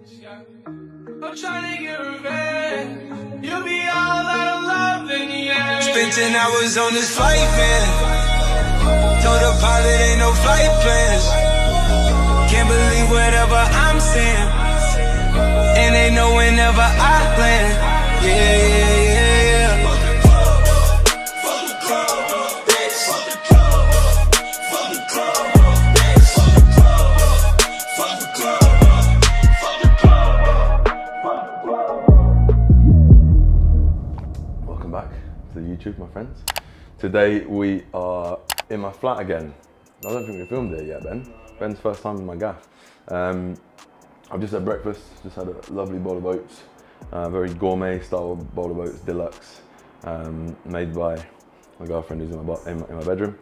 I'm trying to get revenge. You'll be all out of love in the end. Spent 10 hours on this flight, man. Told the pilot ain't no flight plans. Can't believe whatever I'm saying. And they know whenever I land. Yeah. Welcome back to YouTube, my friends. Today we are in my flat again. I don't think we filmed it yet, Ben. Ben's first time in my gaff. I've just had breakfast, just had a lovely bowl of oats, very gourmet style bowl of oats, deluxe, made by my girlfriend who's in my bedroom.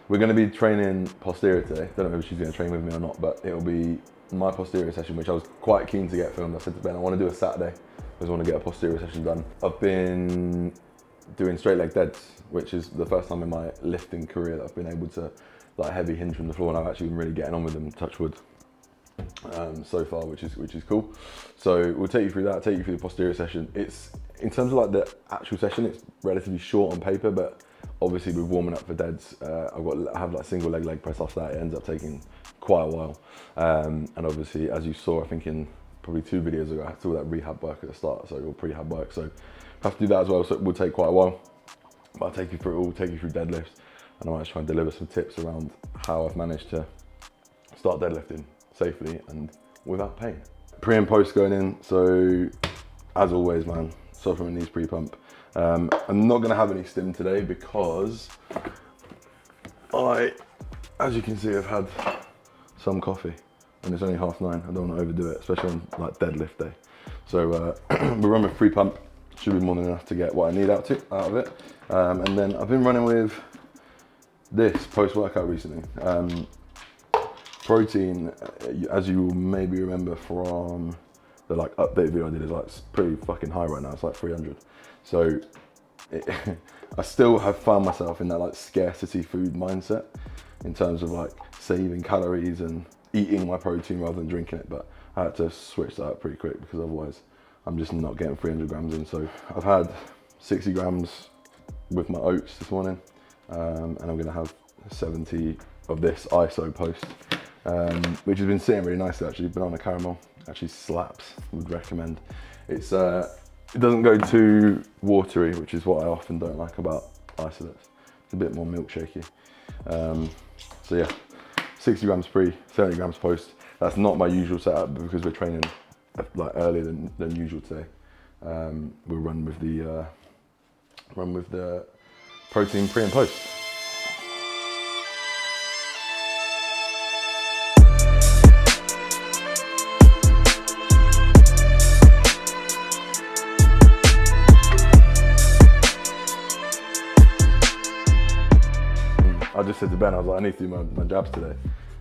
We're going to be training posterior today. Don't know if she's going to train with me or not, but it'll be my posterior session, which I was quite keen to get filmed. I said to Ben, I want to do a Saturday. I just want to get a posterior session done. I've been doing straight leg deads, which is the first time in my lifting career that I've been able to like heavy hinge from the floor, and I've actually been really getting on with them, touch wood, so far, which is cool. So we'll take you through that, take you through the posterior session. It's, in terms of like the actual session, it's relatively short on paper, but obviously with warming up for deads, I have like single leg press after that. It ends up taking quite a while. And obviously, as you saw, I think in probably 2 videos ago, I had to do all that rehab work at the start, so or prehab work. So I have to do that as well, so it will take quite a while. But I'll take you through it all, take you through deadlifts, and I might try and deliver some tips around how I've managed to start deadlifting safely and without pain. Pre and post going in, so as always, man, suffering knees pre-pump. I'm not gonna have any stim today because as you can see, I've had some coffee and it's only 9:30. I don't want to overdo it, especially on like deadlift day. So we'll run with pre-pump. Should be more than enough to get what I need out of it. And then I've been running with this post-workout recently. Protein, as you will maybe remember from the like update video I did, is like pretty fucking high right now. It's like 300. So I still have found myself in that like scarcity food mindset in terms of like saving calories and eating my protein rather than drinking it. But I had to switch that up pretty quick because otherwise I'm just not getting 300 grams in. So I've had 60 grams with my oats this morning, and I'm gonna have 70 of this ISO post, which has been sitting really nicely actually. Banana caramel actually slaps, would recommend. It's it doesn't go too watery, which is what I often don't like about isolates. It's a bit more milkshakey. So yeah, 60 grams pre, 70 grams post. That's not my usual setup because we're training like earlier than usual today. We'll run with the protein pre and post. I just said to Ben, I was like, I need to do my jabs today.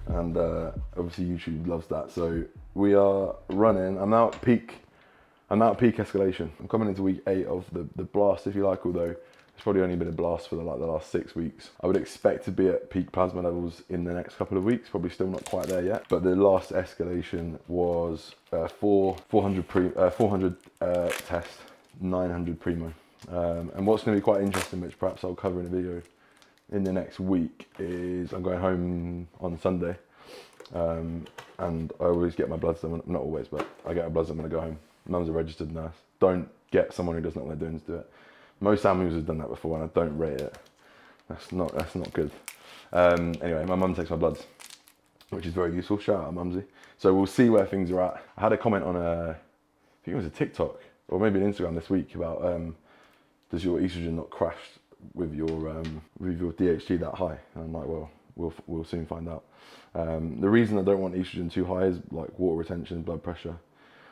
And obviously YouTube loves that. So we are running, I'm now at peak escalation. I'm coming into week 8 of the blast, if you like, although it's probably only been a blast for the last 6 weeks. I would expect to be at peak plasma levels in the next couple of weeks, probably still not quite there yet. But the last escalation was 400 test, 900 primo. And what's gonna be quite interesting, which perhaps I'll cover in a video in the next week, is I'm going home on Sunday, and I always get my bloods done, not always, but I get my bloods done when I go home. Mum's a registered nurse. Don't get someone who doesn't know what they're doing to do it. Most families have done that before and I don't rate it. That's not good. Anyway, my mum takes my bloods, which is very useful. Shout out Mumsy. So we'll see where things are at. I had a comment on I think it was a TikTok or maybe an Instagram this week about does your estrogen not crash with your DHT that high? And I'm like, well, we'll soon find out. The reason I don't want estrogen too high is like water retention, blood pressure,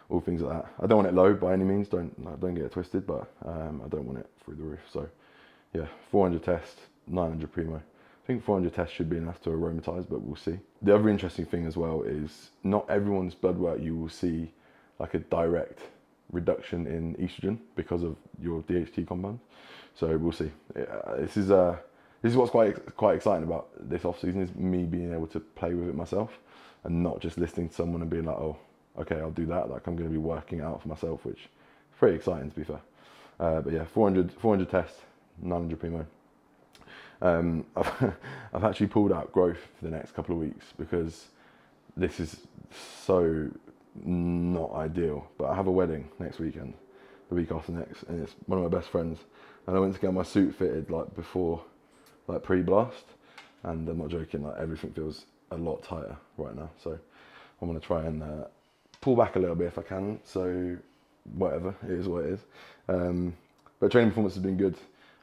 all things like that. I don't want it low by any means, don't get it twisted, but I don't want it through the roof. So yeah, 400 test, 900 primo. I think 400 tests should be enough to aromatize, but we'll see. The other interesting thing as well is not everyone's blood work you will see like a direct reduction in estrogen because of your DHT compound. So we'll see. This is what's quite exciting about this off season, is me being able to play with it myself and not just listening to someone and being like, oh, okay, I'll do that. Like I'm going to be working out for myself, which is pretty exciting to be fair. But yeah, 400 tests, 900 primo. I've actually pulled out growth for the next couple of weeks because this is so not ideal. But I have a wedding next weekend, the week after next, and it's one of my best friends. And I went to get my suit fitted like before, like pre-blast, and I'm not joking, like everything feels a lot tighter right now. So I'm gonna try and pull back a little bit if I can. So whatever, it is what it is. But training performance has been good,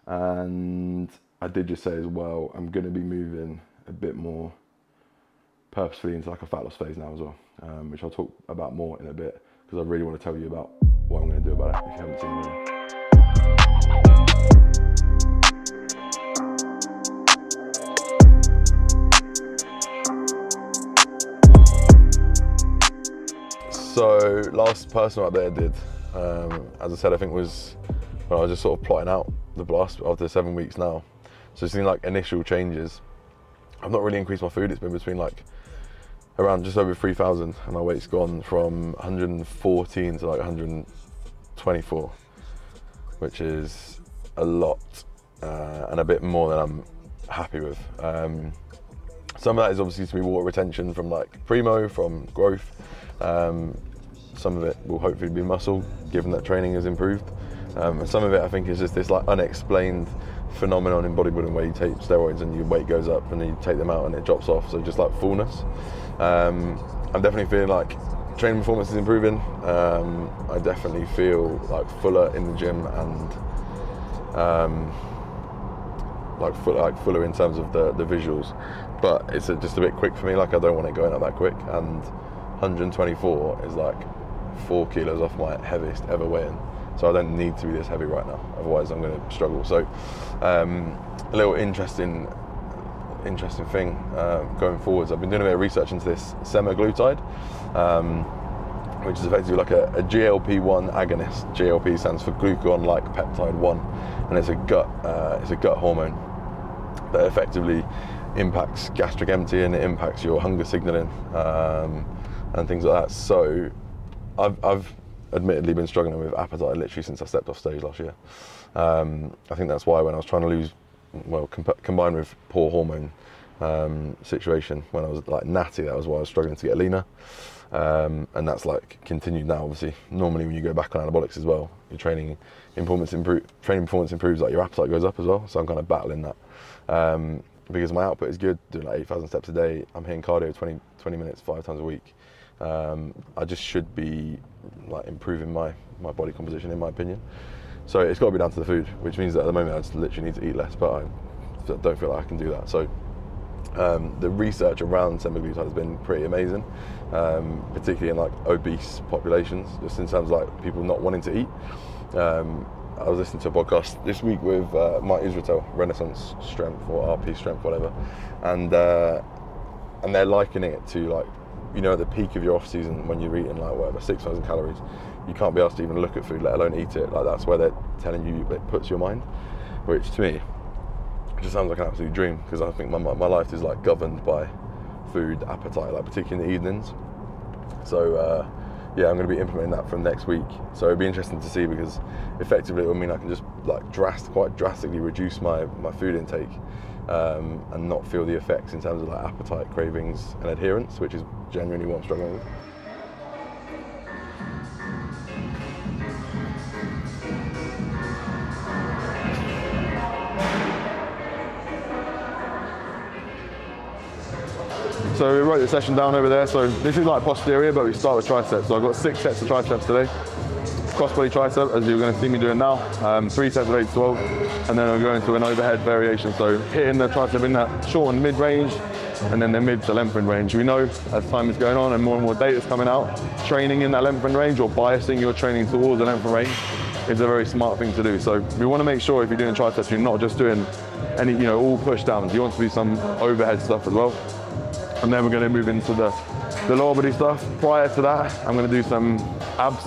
and I did just say as well, I'm gonna be moving a bit more purposefully into like a fat loss phase now as well, which I'll talk about more in a bit, because I really want to tell you about what I'm going to do about it if you haven't seen it already. So last personal update I did, as I said, I think was when I was just sort of plotting out the blast after 7 weeks now. So it's been like initial changes. I've not really increased my food. It's been between like around just over 3,000, and my weight's gone from 114 to like 124, which is a lot and a bit more than I'm happy with. Some of that is obviously to be water retention from like primo, from growth. Some of it will hopefully be muscle, given that training has improved. And some of it I think is just this like unexplained phenomenon in bodybuilding where you take steroids and your weight goes up and then you take them out and it drops off, so just like fullness. I'm definitely feeling like training performance is improving. I definitely feel like fuller in the gym and fuller in terms of the visuals, but it's just a bit quick for me. Like I don't want it going up that quick, and 124 is like 4 kilos off my heaviest ever weigh-in. So I don't need to be this heavy right now, otherwise I'm going to struggle. So a little interesting thing going forwards. I've been doing a bit of research into this semaglutide, which is effectively like a GLP-1 agonist. GLP stands for glucagon-like peptide 1, and it's a gut hormone that effectively impacts gastric empty, and it impacts your hunger signaling and things like that. So I've admittedly been struggling with appetite literally since I stepped off stage last year. I think that's why when I was trying to lose, well, combined with poor hormone situation, when I was like natty, that was why I was struggling to get leaner. And that's like continued now. Obviously, normally when you go back on anabolics as well, your training performance improves, like your appetite goes up as well. So I'm kind of battling that because my output is good, doing like 8,000 steps a day. I'm hitting cardio 20 minutes 5 times a week. I just should be like improving my body composition, in my opinion. So it's got to be down to the food, which means that at the moment I just literally need to eat less, but I don't feel like I can do that. So the research around semaglutide has been pretty amazing, particularly in like obese populations, just in terms of like people not wanting to eat. I was listening to a podcast this week with Mike Israel, Renaissance Strength or RP Strength, whatever, and they're likening it to like, you know, at the peak of your off season when you're eating like whatever 6,000 calories, you can't be asked to even look at food, let alone eat it. Like that's where they're telling you it puts your mind, which to me just sounds like an absolute dream, because I think my life is like governed by food appetite, like particularly in the evenings. So yeah, I'm going to be implementing that from next week. So it'll be interesting to see, because effectively it will mean I can just like quite drastically reduce my food intake and not feel the effects in terms of like appetite, cravings and adherence, which is genuinely what I'm struggling with. So we wrote the session down over there. So this is like posterior, but we start with triceps. So I've got 6 sets of triceps today. Crossbody tricep, as you're going to see me doing now. 3 sets of 8 to 12, and then I'll go into an overhead variation. So hitting the tricep in that short and mid range, and then the mid to lengthened range. We know as time is going on and more data is coming out, training in that lengthened range or biasing your training towards the lengthened range is a very smart thing to do. So we want to make sure if you're doing triceps, you're not just doing any, you know, all push downs. You want to do some overhead stuff as well. And then we're going to move into the lower body stuff. Prior to that, I'm going to do some abs.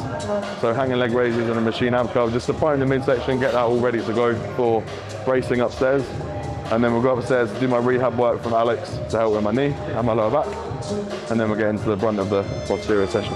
So hanging leg raises and a machine ab curl, just to prime the midsection, get that all ready to go for racing upstairs. And then we'll go upstairs, do my rehab work from Alex to help with my knee and my lower back. And then we'll get into the brunt of the posterior session.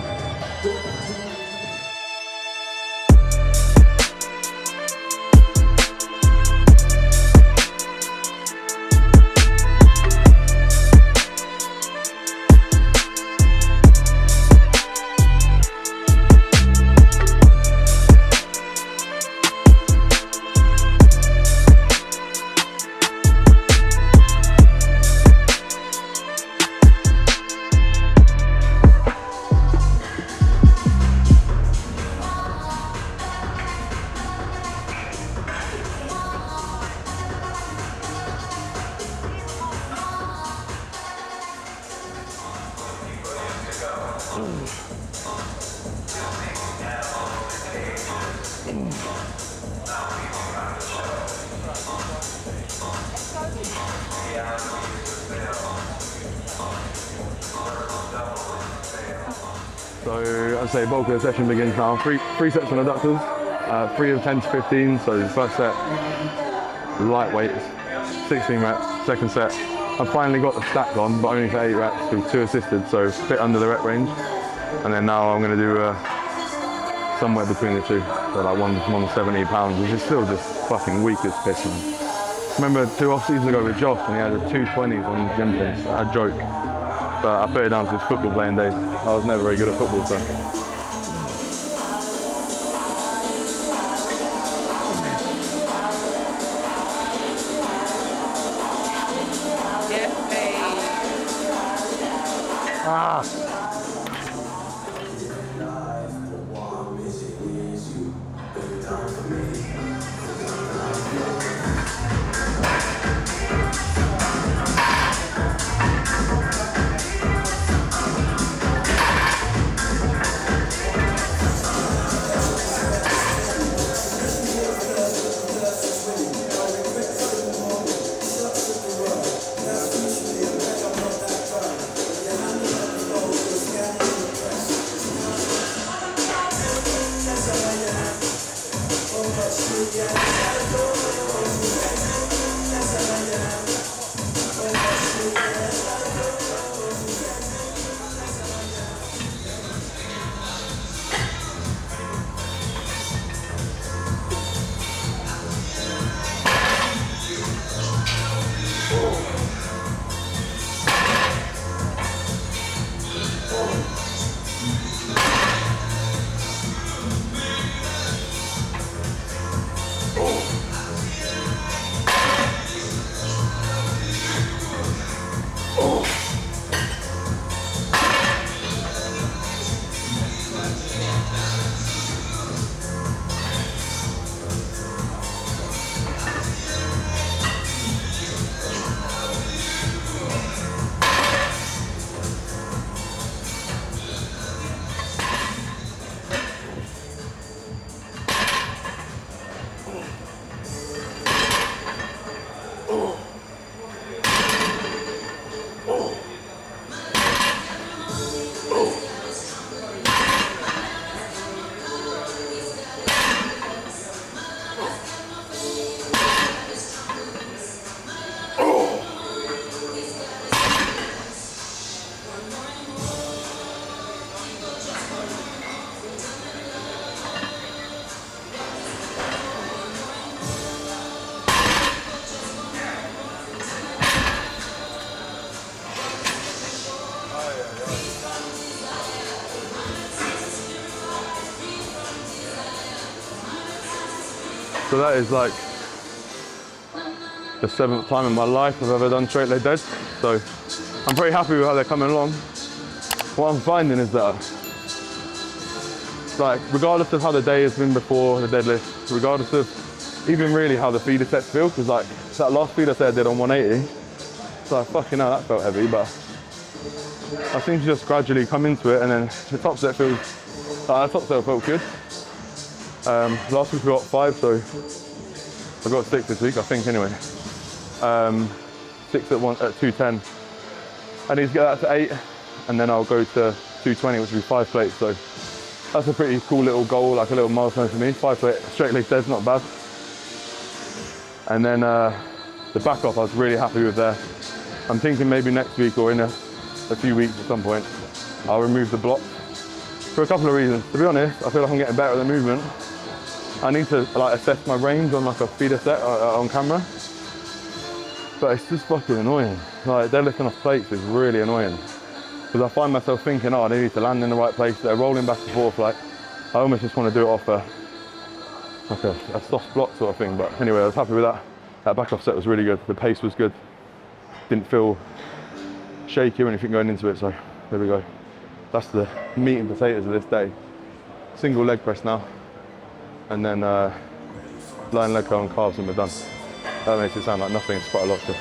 So I'd say bulk of the session begins now. Three sets on adductors, 3 of 10 to 15. So the first set, light weights, 16 reps. Second set, I've finally got the stack on, but only for 8 reps with 2 assisted, so a bit under the rep range. And then now I'm going to do somewhere between the two, so like 170 pounds, which is still just fucking weak as piss, man. Remember 2 off seasons ago with Josh, and he had a 220s on his gym things. A joke. But I put it down to his football playing days. I was never very good at football, so. So that is like the 7th time in my life I've ever done straight leg dead. So I'm very happy with how they're coming along. What I'm finding is that, like, regardless of how the day has been before the deadlift, regardless of even really how the feeder sets feel, because like that last feeder set I did on 180, so fucking hell, that felt heavy, but I seem to just gradually come into it, and then the top set feels, the top set felt good. Last week we got 5, so I got 6 this week, I think, anyway. 6 at 210. I need to get that to 8, and then I'll go to 220, which will be 5 plates. So that's a pretty cool little goal, like a little milestone for me. 5 plate straight leg dead's not bad. And then the back off, I was really happy with there. I'm thinking maybe next week or in a few weeks at some point, I'll remove the block for a couple of reasons. To be honest, I feel like I'm getting better at the movement. I need to like assess my range on like a feeder set on camera, but it's just fucking annoying. Like deadlifting off plates is really annoying because I find myself thinking, oh, they need to land in the right place. They're rolling back and forth. Like I almost just want to do it off a soft block sort of thing. But anyway, I was happy with that. That back off set was really good. The pace was good. Didn't feel shaky or anything going into it. So there we go. That's the meat and potatoes of this day. Single leg press now. And then line leg curl and calves and we're done. That makes it sound like nothing, it's quite a lot still.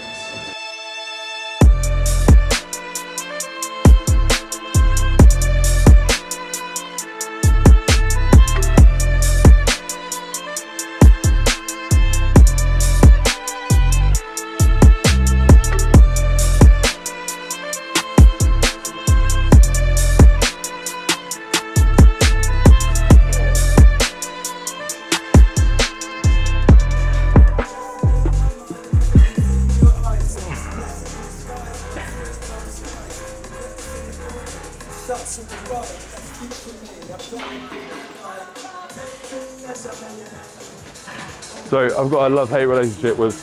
So I've got a love-hate relationship with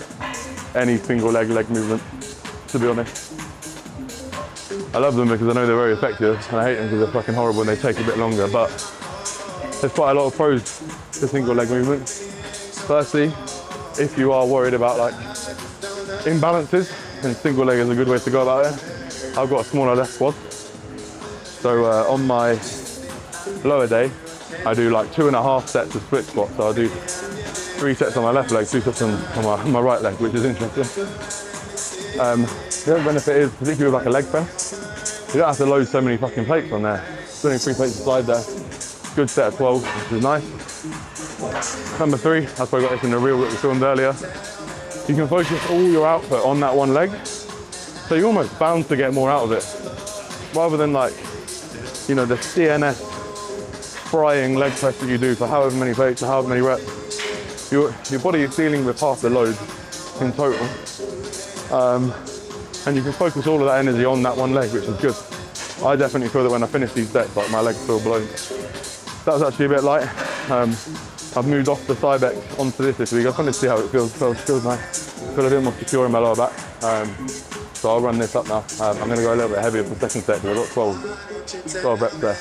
any single leg movement, to be honest. I love them because I know they're very effective, and I hate them because they're fucking horrible and they take a bit longer, but there's quite a lot of pros to single leg movements. Firstly, if you are worried about like imbalances, then single leg is a good way to go about it. I've got a smaller left quad, so on my lower day, I do like 2.5 sets of split squats. So I'll do 3 sets on my left leg, 2 sets on my right leg, which is interesting. The other benefit is, particularly with like a leg press, you don't have to load so many fucking plates on there. There's only 3 plates aside there. Good set of 12, which is nice. Number 3, that's why I got this in the reel that we filmed earlier. You can focus all your output on that one leg, so you're almost bound to get more out of it. Rather than like, you know, the CNS frying leg press that you do for however many plates or however many reps, your body is dealing with half the load in total. And you can focus all of that energy on that one leg, which is good. I definitely feel that when I finish these sets, like my legs feel blown. That was actually a bit light. I've moved off the Cybex onto this week. I just wanted to see how it feels. Feels nice. I feel a bit more secure in my lower back. So I'll run this up now. I'm going to go a little bit heavier for the second set because I've got 12 reps there.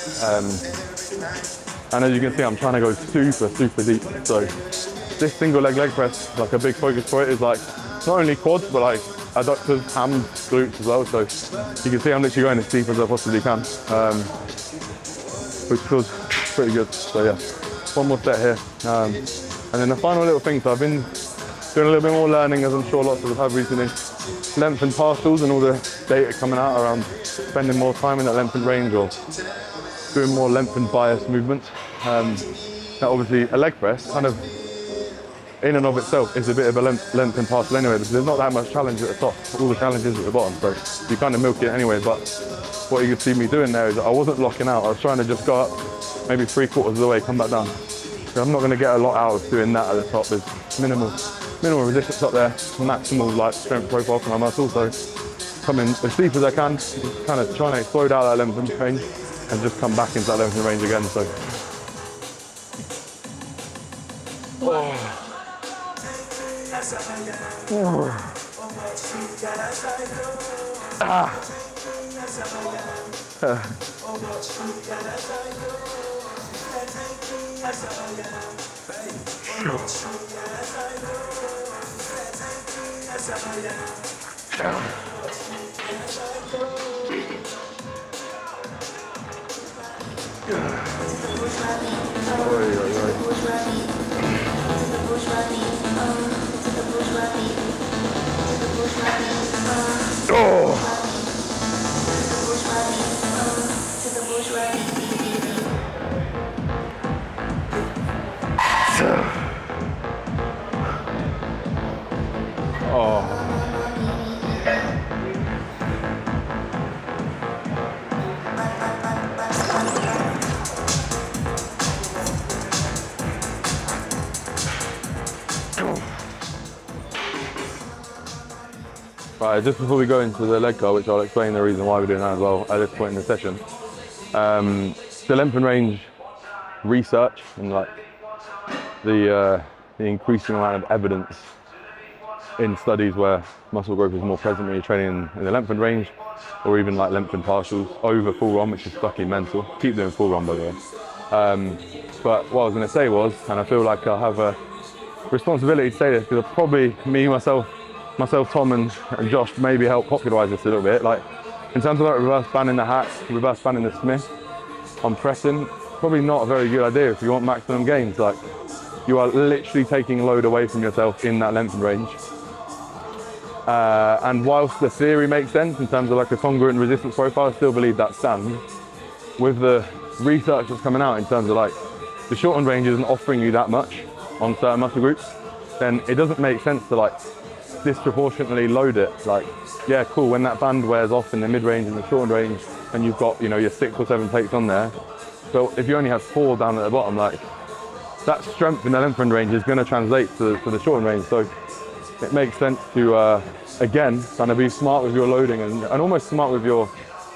And as you can see, I'm trying to go super deep. So this single leg press, like a big focus for it is like not only quads, but like adductors, hams, glutes as well. So you can see I'm literally going as deep as I possibly can, which feels pretty good. So yeah, one more set here. And then the final little thing, so I've been doing a little bit more learning, as I'm sure lots of us have recently. Length and partials and all the data coming out around spending more time in that length and range or doing more length and bias movements. Now obviously a leg press kind of in and of itself is a bit of a length and partial anyway, because there's not that much challenge at the top, all the challenge is at the bottom, so you kind of milk it anyway. But what you can see me doing there is that I wasn't locking out, I was trying to just go up maybe 3/4 of the way, come back down. So I'm not going to get a lot out of doing that at the top. There's minimal resistance up there, maximal like strength profile for my muscles, so come in as deep as I can, kind of trying to explode out that length and range and just come back into that length and range again. So Right, just before we go into the leg curl, which I'll explain the reason why we're doing that as well at this point in the session. The length and range research and like the increasing amount of evidence in studies where muscle growth is more present when you're training in the length and range, or even like length and partials over full run, which is fucking mental. Keep doing full run, by the way. But what I was going to say was, and I feel like I have a responsibility to say this because probably myself, Tom and Josh maybe help popularise this a little bit. Like in terms of like reverse banding the hack, reverse banding the Smith on pressing, probably not a very good idea if you want maximum gains. Like you are literally taking load away from yourself in that length and range. And whilst the theory makes sense in terms of like a congruent resistance profile, I still believe that stands. With the research that's coming out in terms of like the shortened range isn't offering you that much on certain muscle groups, then it doesn't make sense to like disproportionately load it. Like, yeah, cool, when that band wears off in the mid-range and the shortened range and you've got, you know, your 6 or 7 plates on there, but if you only have 4 down at the bottom, like that strength in the length and range is going to translate to the shortened range. So it makes sense to again kind of be smart with your loading and almost smart with your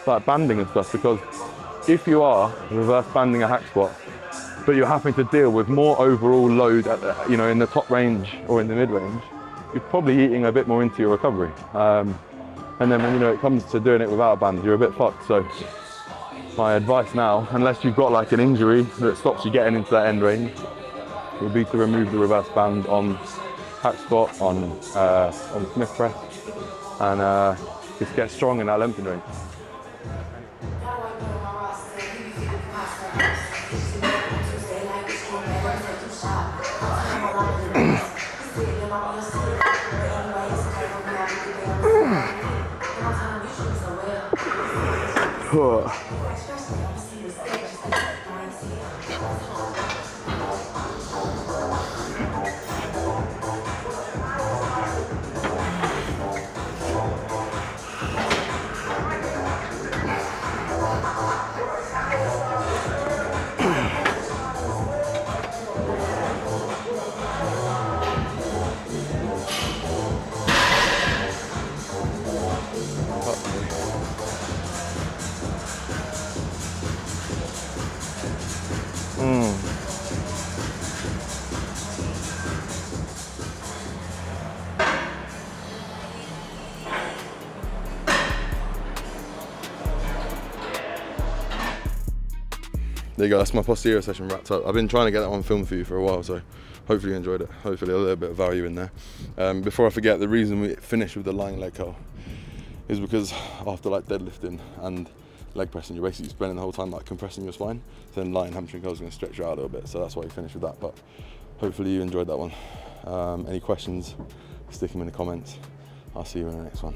like banding and stuff, because if you are reverse banding a hack squat, but you're having to deal with more overall load at the, you know, in the top range or in the mid range, you're probably eating a bit more into your recovery. And then when, you know, it comes to doing it without a band, you're a bit fucked. So my advice now, unless you've got like an injury that stops you getting into that end range, would be to remove the reverse band on hack squat, on Smith press, and just get strong in that lengthening range. There you go, that's my posterior session wrapped up. I've been trying to get that one filmed for you for a while, so hopefully you enjoyed it. Hopefully a little bit of value in there. Before I forget, the reason we finished with the lying leg curl is because after like deadlifting and leg pressing, you're basically spending the whole time like compressing your spine. So then lying hamstring curl is going to stretch you out a little bit, so that's why we finished with that. But hopefully you enjoyed that one. Any questions, stick them in the comments. I'll see you in the next one.